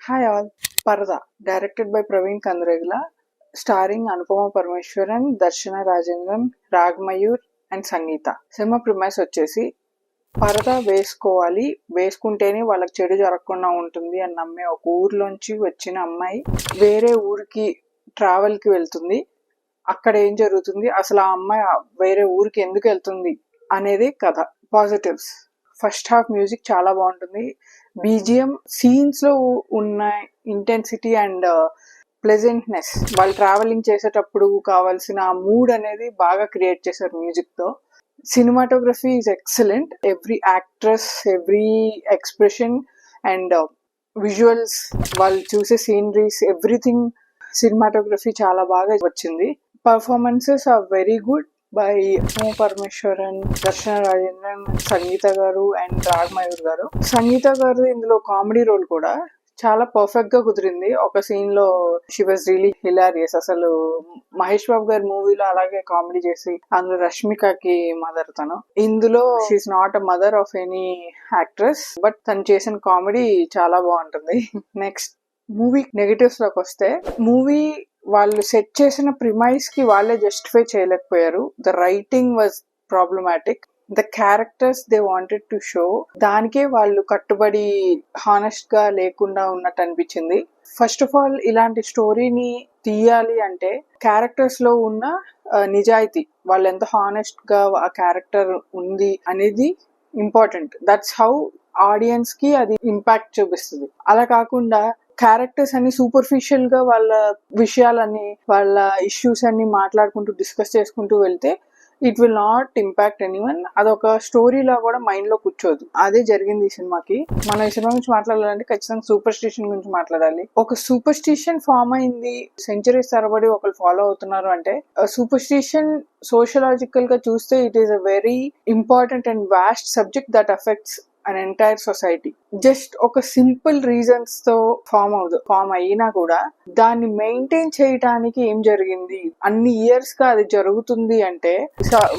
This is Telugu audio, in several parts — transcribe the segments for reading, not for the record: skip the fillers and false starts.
Hi all, Parda, directed by Praveen Kandaregla, starring Anupama Parmeshwaran, Darshana Rajendran, Rag Mayur and Sangeeta. Cinema premise వచ్చేసి పరదా వేసుకోవాలి, వేసుకుంటేనే వాళ్ళకి చెడు జరగకుండా ఉంటుంది అని నమ్మే ఒక ఊర్లోంచి వచ్చిన అమ్మాయి వేరే ఊరికి ట్రావెల్కి వెళ్తుంది. అక్కడ ఏం జరుగుతుంది, అసలు ఆ అమ్మాయి వేరే ఊరికి ఎందుకు వెళ్తుంది అనేది కథ. పాజిటివ్స్: ఫస్ట్ హాఫ్ మ్యూజిక్ చాలా బాగుంటుంది. బీజిఎం, సీన్స్ లో ఉన్న ఇంటెన్సిటీ అండ్ ప్లెజెంట్నెస్, వాళ్ళు ట్రావెలింగ్ చేసేటప్పుడు కావాల్సిన మూడ్ అనేది బాగా క్రియేట్ చేశారు మ్యూజిక్ తో. Cinematography is excellent. Every actress, every expression and visuals, వాళ్ళు చూసే సీనరీస్, ఎవ్రీథింగ్, సినిమాటోగ్రఫీ చాలా బాగా వచ్చింది. Performances are very good by Parameswaran, Darshana Rajendran, సంగీత గారు అండ్ రాగ్ మయూర్ గారు. సంగీత గారు ఇందులో కామెడీ రోల్ కూడా చాలా పర్ఫెక్ట్ గా కుదిరింది. ఒక సీన్ లో షీ వాజ్ రియలీ హిలారియస్. అసలు మహేష్ బాబు గారి మూవీలో అలాగే కామెడీ చేసి, అందులో రష్మికకి మదర్ తను. ఇందులో she is not a mother of any actress, but తను చేసిన కామెడీ చాలా బాగుంటుంది. నెక్స్ట్, మూవీ నెగటివ్స్ లోకి వస్తే, మూవీ వాళ్ళు సెట్ చేసిన ప్రిమైస్ కి వాళ్ళే జస్టిఫై చేయలేకపోయారు. The writing was problematic. The characters they wanted to show, దానికే వాళ్ళు కట్టుబడి హానెస్ట్ గా లేకుండా ఉన్నట్టు అనిపించింది. ఫస్ట్ ఆఫ్ ఆల్, ఇలాంటి స్టోరీని తీయాలి అంటే క్యారెక్టర్స్ లో ఉన్న నిజాయితీ, వాళ్ళు ఎంత హానెస్ట్ గా ఆ క్యారెక్టర్ ఉంది అనేది ఇంపార్టెంట్. దట్స్ హౌ ఆడియన్స్ కి అది ఇంపాక్ట్ చూపిస్తుంది. అలా కాకుండా క్యారెక్టర్స్ అన్ని సూపర్ఫిషియల్ గా వాళ్ళ విషయాలని, వాళ్ళ ఇష్యూస్ అన్ని మాట్లాడుకుంటూ డిస్కస్ చేసుకుంటూ వెళ్తే it will not impact anyone. అదొక స్టోరీలా కూడా మైండ్ లో కూర్చోదు. అదే జరిగింది ఈ సినిమాకి. మనం ఈ సినిమా గురించి మాట్లాడాలంటే ఖచ్చితంగా సూపర్ స్టిషన్ గురించి మాట్లాడాలి. ఒక సూపర్ స్టిషన్ ఫామ్ అయింది, సెంచరీస్ తరబడి ఒకరు ఫాలో అవుతున్నారు అంటే, సూపర్ స్టిషన్ సోషలాజికల్ గా చూస్తే it is a very important and vast subject that affects an entire society. జస్ట్ ఒక సింపుల్ రీజన్స్ తో ఫామ్ అయినా కూడా దాన్ని మెయింటైన్ చేయడానికి ఏం జరిగింది, అన్ని ఇయర్స్ గా అది జరుగుతుంది అంటే,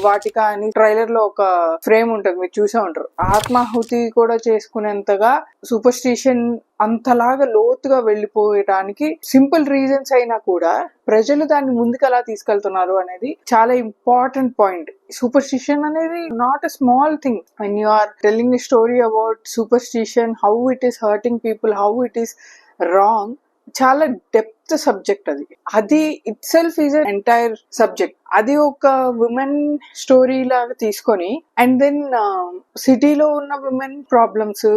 వాటికా అని ట్రైలర్ లో ఒక ఫ్రేమ్ ఉంటుంది, మీరు చూసే ఉంటారు. ఆత్మాహుతి కూడా చేసుకునేంతగా సూపర్ స్టిషన్ అంతలాగా లోతుగా వెళ్ళిపోయడానికి సింపుల్ రీజన్స్ అయినా కూడా ప్రజలు దాన్ని ముందుకు ఎలా తీసుకెళ్తున్నారు అనేది చాలా ఇంపార్టెంట్ పాయింట్. సూపర్ స్టిషన్ అనేది not a small thing. When you are telling a story about superstition, how it is hurting people, how it is wrong, చాలా డెప్త్ సబ్జెక్ట్ అది. అది itself is an entire subject. అది ఒక ఉమెన్ స్టోరీ లాగా తీసుకొని, అండ్ దెన్ సిటీలో ఉన్న ఉమెన్ ప్రాబ్లమ్స్,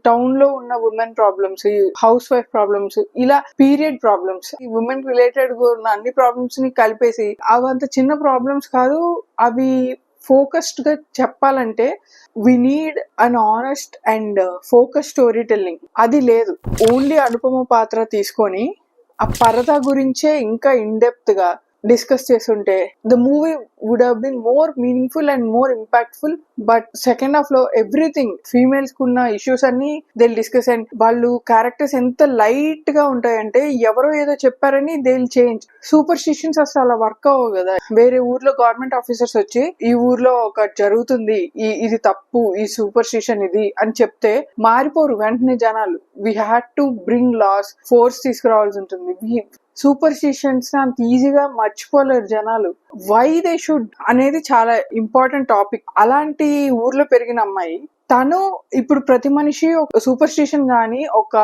టౌన్ లో ఉన్న women problems, house wife problems, ఇలా పీరియడ్ ప్రాబ్లమ్స్, ఈ ఉమెన్ రిలేటెడ్ ఉన్న అన్ని ప్రాబ్లమ్స్ ని కలిపేసి, అవంత చిన్న ప్రాబ్లమ్స్ కాదు. అవి ఫోకస్డ్ గా చెప్పాలంటే we need an honest and focus storytelling. అది లేదు. ఓన్లీ అనుపమ పాత్ర తీసుకొని ఆ పరదా గురించే ఇంకా ఇన్ డెప్త్ గా డిస్కస్ చేస్తుంటే the movie would have been more meaningful and more impactful. But second half లో ఎవ్రీథింగ్, ఫీమేల్స్ కున్న ఇష్యూస్ అన్ని దే డిస్కస్. అండ్ వాళ్ళు క్యారెక్టర్స్ ఎంత లైట్ గా ఉంటాయంటే, ఎవరో ఏదో చెప్పారని దే చేంజ్. సూపర్ స్టిషన్స్ అసలు అలా వర్క్ అవ్వవు కదా. వేరే ఊర్లో గవర్నమెంట్ ఆఫీసర్స్ వచ్చి ఈ ఊర్లో ఒక జరుగుతుంది, ఇది తప్పు, ఈ సూపర్ స్టిషన్ ఇది అని చెప్తే మారిపోరు వెంటనే జనాలు. We had to bring laws, force తీసుకురావాల్సి ఉంటుంది. సూపర్ స్టిషన్స్ అంత ఈజీగా మర్చిపోలేరు జనాలు. వై దే షుడ్ అనేది చాలా ఇంపార్టెంట్ టాపిక్. అలాంటి ఊర్లో పెరిగిన అమ్మాయి తను ఇప్పుడు ప్రతి మనిషి ఒక సూపర్ స్టిషన్ గాని, ఒక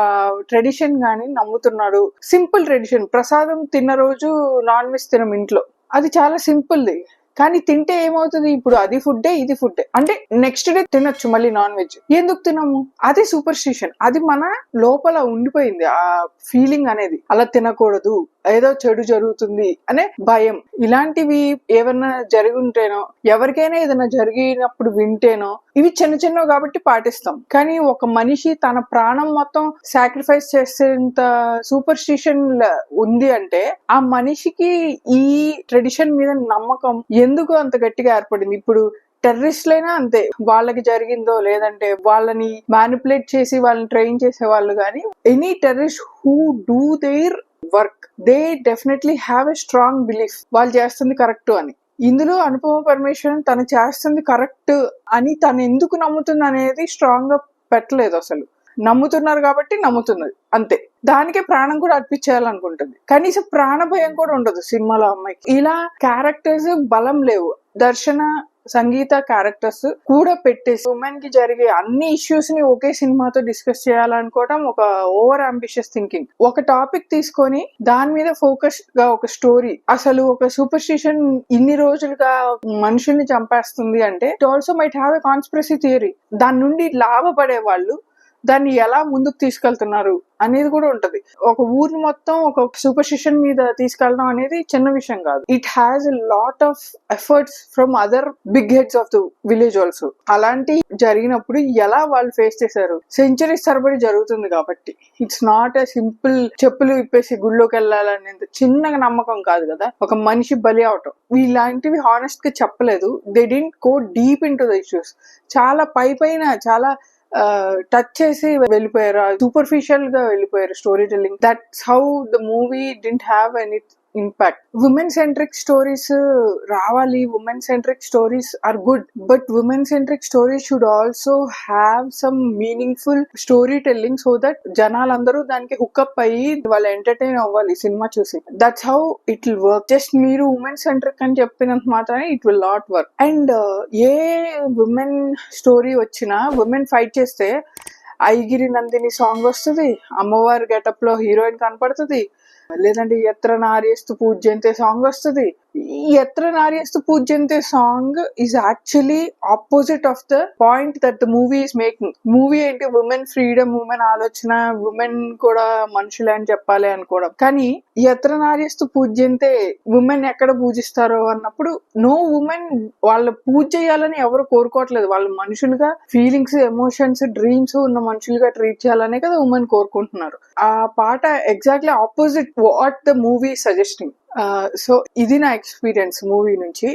ట్రెడిషన్ గాని నమ్ముతున్నాడు. సింపుల్ ట్రెడిషన్, ప్రసాదం తిన్న రోజు నాన్ వెజ్ తినం ఇంట్లో, అది చాలా సింపుల్ది. కానీ తింటే ఏమవుతుంది, ఇప్పుడు అది ఫుడ్డే ఇది ఫుడ్డే అంటే నెక్స్ట్ డే తినొచ్చు మళ్ళీ నాన్ వెజ్. ఎందుకు తినము? అదే సూపర్ స్టిషన్. అది మన లోపల ఉండిపోయింది ఆ ఫీలింగ్ అనేది. అలా తినకూడదు, ఏదో చెడు జరుగుతుంది అనే భయం. ఇలాంటివి ఏమన్నా జరిగి ఉంటేనో, ఎవరికైనా ఏదైనా జరిగినప్పుడు వింటేనో, ఇవి చిన్న చిన్నవి కాబట్టి పాటిస్తాం. కానీ ఒక మనిషి తన ప్రాణం మొత్తం సాక్రిఫైస్ చేసేంత సూపర్ స్టిషన్ ఉంది అంటే, ఆ మనిషికి ఈ ట్రెడిషన్ మీద నమ్మకం ఎందుకు అంత గట్టిగా ఏర్పడింది. ఇప్పుడు టెర్రరిస్టులైనా అంతే, వాళ్ళకి జరిగిందో లేదంటే వాళ్ళని మ్యానిపులేట్ చేసి వాళ్ళని ట్రైన్ చేసే వాళ్ళు కానీ, any terrorist who do their work, they definitely have a strong belief వాళ్ళు చేస్తుంది కరెక్ట్ అని. ఇందులో అనుపమ పరమేశ్వరన్ తను చేస్తుంది కరెక్ట్ అని తను ఎందుకు నమ్ముతుంది అనేది స్ట్రాంగ్ గా పెట్టలేదు అసలు. నమ్ముతున్నారు కాబట్టి నమ్ముతున్నది అంతే. దానికే ప్రాణం కూడా అర్పించేయాలనుకుంటుంది. కనీసం ప్రాణ భయం కూడా ఉండదు సినిమాలో అమ్మాయికి. ఇలా క్యారెక్టర్స్ బలం లేవు. దర్శన సంగీత క్యారెక్టర్స్ కూడా పెట్టేసి ఉమెన్ కి జరిగే అన్ని ఇష్యూస్ ని ఒకే సినిమాతో డిస్కస్ చేయాలనుకోవడం ఒక ఓవర్ అంబిషియస్ థింకింగ్. ఒక టాపిక్ తీసుకొని దాని మీద ఫోకస్ గా ఒక స్టోరీ, అసలు ఒక సూపర్ స్టిషన్ ఇన్ని రోజులుగా మనుషుల్ని చంపేస్తుంది అంటే it also might have a conspiracy theory. దాని నుండి లాభపడే వాళ్ళు దాన్ని ఎలా ముందుకు తీసుకెళ్తున్నారు అనేది కూడా ఉంటది. ఒక ఊరిని మొత్తం ఒక సూపర్ స్టిషన్ మీద తీసుకెళ్ళడం అనేది చిన్న విషయం కాదు. It has a lot of efforts from other big heads of the village also. అలాంటి జరిగినప్పుడు ఎలా వాళ్ళు ఫేస్ చేశారు, సెంచరీస్ తరబడి జరుగుతుంది కాబట్టి ఇట్స్ నాట్ ఎ సింపుల్ చెప్పులు ఇప్పేసి గుళ్ళోకి వెళ్ళాలనేది చిన్న నమ్మకం కాదు కదా, ఒక మనిషి బలి అవటం. ఇలాంటివి హానెస్ట్ గా చెప్పలేదు. They didn't go deep into the issues. చాలా పైన చాలా టచ్ చేసి వెళ్ళిపోయారు, సూపర్ఫిషియల్ గా వెళ్ళిపోయారు story telling. That's how the movie didn't have any impact. Women centric stories రావాలి, women centric stories are good, but women centric stories should also have some meaningful story telling so that జనాలందరూ దానికి హుక్అప్ అయ్యి వాళ్ళు ఎంటర్టైన్ అవ్వాలి సినిమా చూసి. That's how it will work. Just మీరు ఉమెన్ సెంట్రిక్ అని చెప్పినంత మాత్రమే it will not work. And A women story వచ్చినా ఉమెన్ ఫైట్ చేస్తే ఐగిరి నందిని సాంగ్ వస్తుంది, అమ్మవారి గెటప్ లో హీరోయిన్ కనపడుతుంది, లేదంటే ఎత్ర నార్యస్తు పూజ్యంతే సాంగ్ వస్తుంది. ఈ ఎత్ర నార్యస్తు పూజ్యంతే song is actually opposite of the point that the movie is making. Movie ఏంటి, ఉమెన్ ఫ్రీడమ్, ఉమెన్ ఆలోచన, ఉమెన్ కూడా మనుషులే అని చెప్పాలి అనుకోవడం. కానీ ఎత్ర నార్యస్తు పూజ్యంతే ఉమెన్ ఎక్కడ పూజిస్తారో అన్నప్పుడు నో, ఉమెన్ వాళ్ళ పూజ చేయాలని ఎవరు కోరుకోవట్లేదు. వాళ్ళు మనుషులుగా ఫీలింగ్స్, ఎమోషన్స్, డ్రీమ్స్ ఉన్న మనుషులుగా ట్రీట్ చేయాలనే కదా ఉమెన్ కోరుకుంటున్నారు. ఆ పాట exactly opposite what the movie suggesting. So ఇది నా ఎక్స్పీరియన్స్ మూవీ నుంచి.